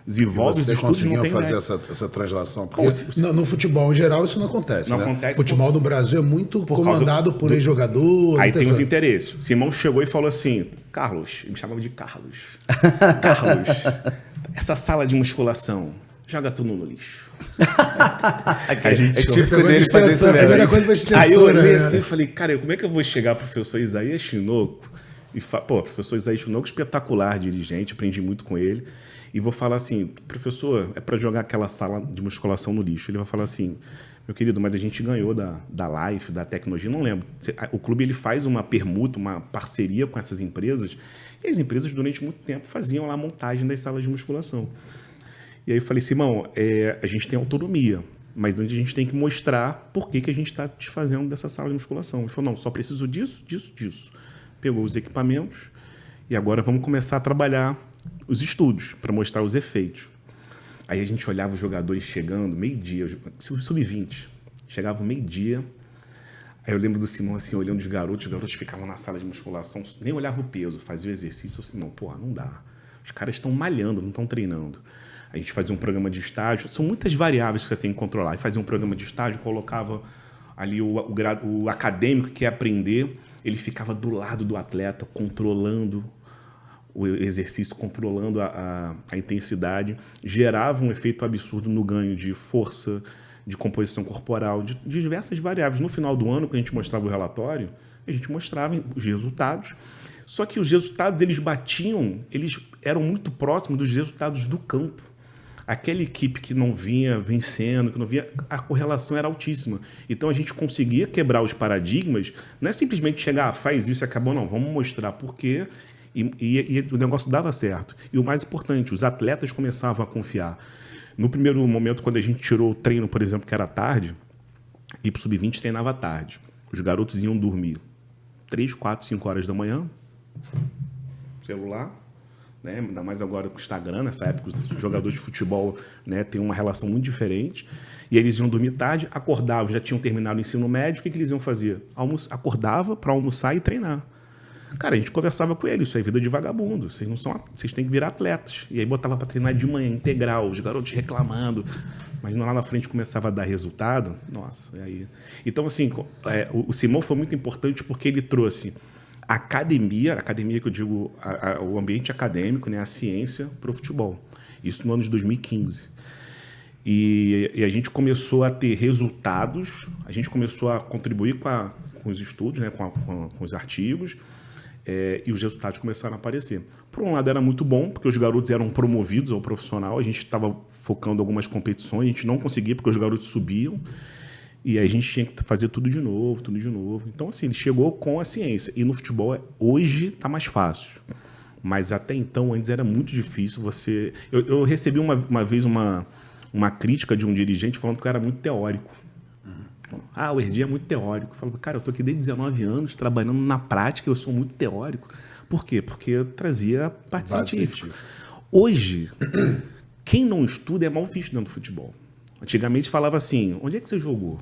desenvolve os Você estudos, não conseguiu tem fazer médico. essa translação? Porque no futebol em geral isso não acontece, Não né? acontece O futebol no Brasil é muito comandado por ex-jogador. Aí tem os interesses. Simão chegou e falou assim, Carlos, ele me chamava de Carlos. Carlos, essa sala de musculação, joga tudo no lixo. A gente é típico dele fazer isso mesmo. Primeira coisa foi extensora. Aí eu olhei assim e falei, cara, como é que eu vou chegar pro professor Isaías Chinoco? Professor Isaías Chinoco, espetacular dirigente, aprendi muito com ele. E vou falar assim, professor, é para jogar aquela sala de musculação no lixo. Ele vai falar assim, meu querido, mas a gente ganhou da Life, da tecnologia, não lembro. O clube ele faz uma permuta, uma parceria com essas empresas, e as empresas durante muito tempo faziam lá a montagem das salas de musculação. E aí eu falei, Simão, a gente tem autonomia, mas antes a gente tem que mostrar por que a gente está desfazendo dessa sala de musculação. Ele falou, não, só preciso disso, disso, disso. Pegou os equipamentos e agora vamos começar a trabalhar os estudos para mostrar os efeitos. Aí a gente olhava os jogadores chegando, meio-dia, sub-20, chegavam meio-dia. Aí eu lembro do Simão assim, olhando os garotos ficavam na sala de musculação, nem olhava o peso, fazia o exercício. O Simão, porra, não dá. Os caras estão malhando, não estão treinando. A gente fazia um programa de estágio, são muitas variáveis que você tem que controlar. E fazia um programa de estágio, colocava ali o acadêmico que quer aprender, ele ficava do lado do atleta, controlando o exercício, controlando a intensidade, gerava um efeito absurdo no ganho de força, de composição corporal, de diversas variáveis. No final do ano, quando a gente mostrava o relatório, a gente mostrava os resultados, só que os resultados eles eram muito próximos dos resultados do campo. Aquela equipe que não vinha vencendo, que não vinha, a correlação era altíssima. Então a gente conseguia quebrar os paradigmas, não é simplesmente chegar, faz isso e acabou, não, vamos mostrar por quê. E o negócio dava certo. E o mais importante, os atletas começavam a confiar. No primeiro momento, quando a gente tirou o treino, por exemplo, que era tarde, e para o sub-20 treinava tarde. Os garotos iam dormir 3, 4, 5 horas da manhã, celular, né? Ainda mais agora com o Instagram, nessa época os jogadores de futebol, né, têm uma relação muito diferente. E eles iam dormir tarde, acordavam, já tinham terminado o ensino médio, o que eles iam fazer? Acordava para almoçar e treinar. Cara, a gente conversava com eles, isso é vida de vagabundo, vocês têm que virar atletas. E aí botava para treinar de manhã, integral, os garotos reclamando, mas lá na frente começava a dar resultado, nossa, aí... Então, assim, o Simão foi muito importante porque ele trouxe a academia que eu digo, o ambiente acadêmico, né, a ciência para o futebol. Isso no ano de 2015. E a gente começou a ter resultados, a gente começou a contribuir com os estudos, né, com os artigos, e os resultados começaram a aparecer. Por um lado era muito bom, porque os garotos eram promovidos ao profissional, a gente estava focando em algumas competições, a gente não conseguia porque os garotos subiam, e aí a gente tinha que fazer tudo de novo. Então, assim, ele chegou com a ciência. E no futebol, hoje está mais fácil. Mas até então, antes era muito difícil você... Eu recebi uma vez uma crítica de um dirigente falando que eu era muito teórico. O Erdi é muito teórico. Eu falo, cara, eu estou aqui desde 19 anos, trabalhando na prática, eu sou muito teórico. Por quê? Porque eu trazia a parte científica. Hoje, quem não estuda é mal visto dentro do futebol. Antigamente falava assim, onde é que você jogou?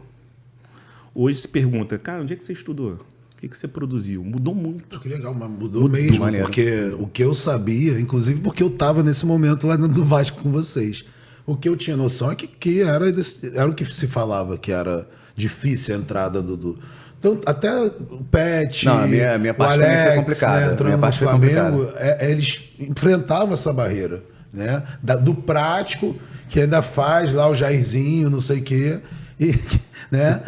Hoje se pergunta, cara, onde é que você estudou? O que você produziu? Mudou muito. Que legal, mas mudou mesmo. Maneiro. Porque o que eu sabia, inclusive porque eu estava nesse momento lá dentro do Vasco com vocês, o que eu tinha noção é que era o que se falava, que era difícil a entrada do então, até o Pet, não, a minha parte o Alex, foi complicada. né, entrando no Flamengo, eles enfrentavam essa barreira, né? Do prático, que ainda faz lá o Jairzinho, não sei o quê, e, né?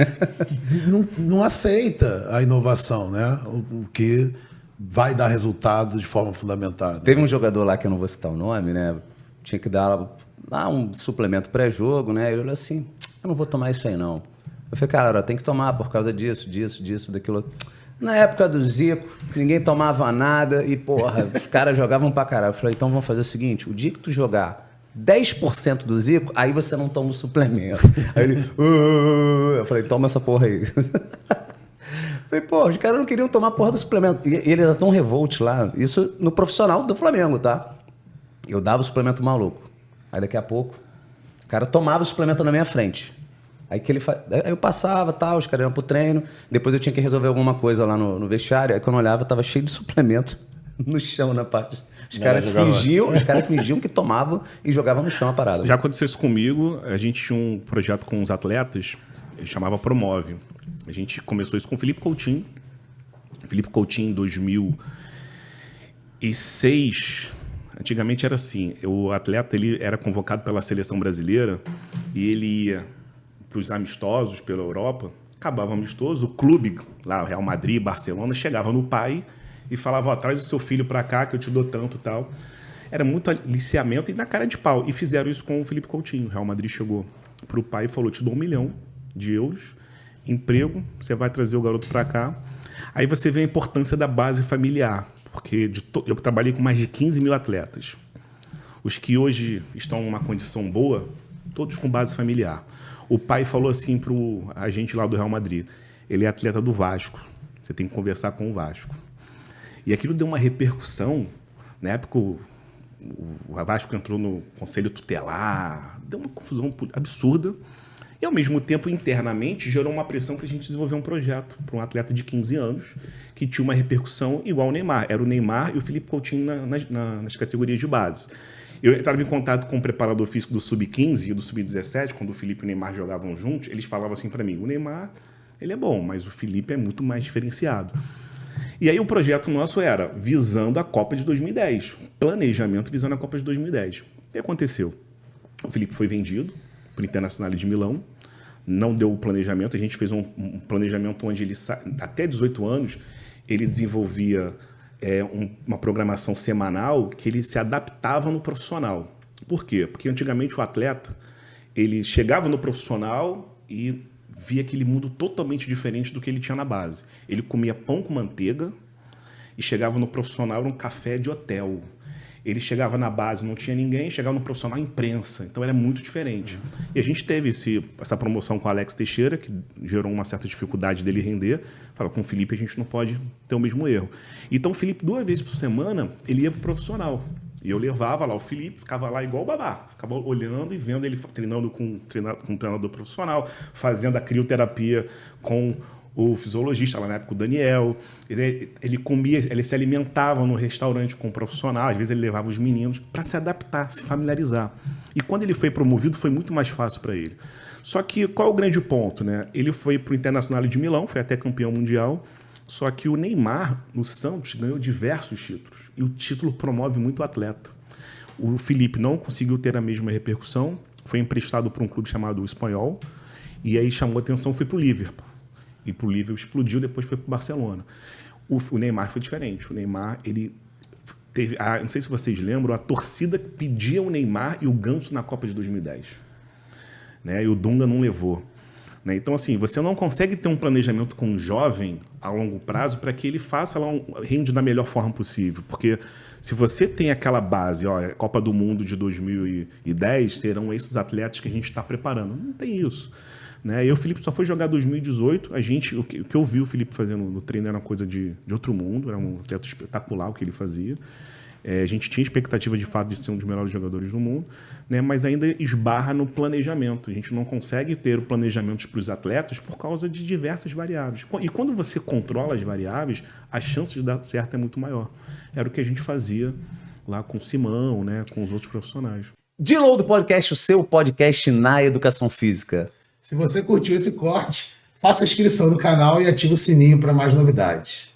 não aceita a inovação, né? O que vai dar resultado de forma fundamentada. Teve um jogador lá, que eu não vou citar o nome, né? Tinha que dar lá um suplemento pré-jogo, né? Ele olhou assim, eu não vou tomar isso aí, não. Eu falei, cara, tem que tomar por causa disso, daquilo. Na época do Zico, ninguém tomava nada e, porra, os caras jogavam pra caralho. Eu falei, então vamos fazer o seguinte, o dia que tu jogar 10% do Zico, aí você não toma o suplemento. Aí ele, eu falei, toma essa porra aí. Falei, pô, os caras não queriam tomar a porra do suplemento. E ele era tão revolt lá, isso no profissional do Flamengo, tá? Eu dava o suplemento maluco. Aí daqui a pouco, o cara tomava o suplemento na minha frente. Aí eu passava, tal, os caras iam pro treino, depois eu tinha que resolver alguma coisa lá no vestiário, aí quando eu olhava, tava cheio de suplemento no chão, na parte Os caras fingiam que tomavam e jogavam no chão a parada. Já aconteceu isso comigo, a gente tinha um projeto com os atletas, ele chamava Promove. A gente começou isso com o Felipe Coutinho. Felipe Coutinho, em 2006, antigamente era assim, o atleta ele era convocado pela seleção brasileira e ele ia para os amistosos pela Europa, acabava o amistoso, o clube, lá, Real Madrid, Barcelona, chegava no pai e falava, ó, traz o seu filho para cá que eu te dou tanto e tal. Era muito aliciamento e na cara de pau. E fizeram isso com o Felipe Coutinho. O Real Madrid chegou para o pai e falou, te dou 1 milhão de euros, emprego, você vai trazer o garoto para cá. Aí você vê a importância da base familiar, porque eu trabalhei com mais de 15 mil atletas. Os que hoje estão numa condição boa, todos com base familiar. O pai falou assim para o agente lá do Real Madrid, ele é atleta do Vasco, você tem que conversar com o Vasco. E aquilo deu uma repercussão, na época o Vasco entrou no conselho tutelar, deu uma confusão absurda, e ao mesmo tempo, internamente, gerou uma pressão para a gente desenvolver um projeto para um atleta de 15 anos, que tinha uma repercussão igual ao Neymar. Era o Neymar e o Felipe Coutinho nas categorias de base. Eu entrava em contato com o preparador físico do Sub-15 e do Sub-17, quando o Felipe e o Neymar jogavam juntos, eles falavam assim para mim, o Neymar ele é bom, mas o Felipe é muito mais diferenciado. E aí o projeto nosso era visando a Copa de 2010, planejamento visando a Copa de 2010. O que aconteceu? O Felipe foi vendido para o Internazionale de Milão, não deu o planejamento, a gente fez um planejamento onde ele, até 18 anos, ele desenvolvia uma programação semanal que ele se adaptava no profissional. Por quê? Porque antigamente o atleta, ele chegava no profissional e via aquele mundo totalmente diferente do que ele tinha na base. Ele comia pão com manteiga e chegava no profissional um café de hotel. Ele chegava na base, não tinha ninguém, chegava no profissional, imprensa. Então era muito diferente. E a gente teve essa promoção com o Alex Teixeira, que gerou uma certa dificuldade dele render. Fala, com o Felipe a gente não pode ter o mesmo erro. Então o Felipe, 2 vezes por semana, ele ia para o profissional. E eu levava lá o Felipe, ficava lá igual o babá. Ficava olhando e vendo ele treinando com um treinador profissional, fazendo a crioterapia com o fisiologista, lá na época o Daniel. Ele comia, ele se alimentava no restaurante com o profissional, às vezes ele levava os meninos para se adaptar, se familiarizar. E quando ele foi promovido, foi muito mais fácil para ele. Só que qual é o grande ponto, né? Ele foi para o Internazionale de Milão, foi até campeão mundial, só que o Neymar, no Santos, ganhou diversos títulos. E o título promove muito o atleta. O Felipe não conseguiu ter a mesma repercussão, foi emprestado para um clube chamado Espanhol, e aí chamou a atenção, foi para o Liverpool. E para o Liverpool explodiu, depois foi para o Barcelona. O Neymar foi diferente. O Neymar, ele teve... não sei se vocês lembram, a torcida pedia o Neymar e o Ganso na Copa de 2010. Né? E o Dunga não levou. Né? Então, assim, você não consegue ter um planejamento com um jovem a longo prazo para que ele faça lá rende da melhor forma possível. Porque se você tem aquela base, ó, a Copa do Mundo de 2010, serão esses atletas que a gente está preparando. Não tem isso. Né? E o Felipe só foi jogar 2018. O que eu vi o Felipe fazendo no treino era uma coisa de outro mundo, era um atleta espetacular o que ele fazia. A gente tinha expectativa de fato de ser um dos melhores jogadores do mundo, né? Mas ainda esbarra no planejamento. A gente não consegue ter o planejamento para os atletas por causa de diversas variáveis. E quando você controla as variáveis, a chance de dar certo é muito maior. Era o que a gente fazia lá com o Simão, né? Com os outros profissionais. Download Podcast, o seu podcast na educação física. Se você curtiu esse corte, faça a inscrição no canal e ative o sininho para mais novidades.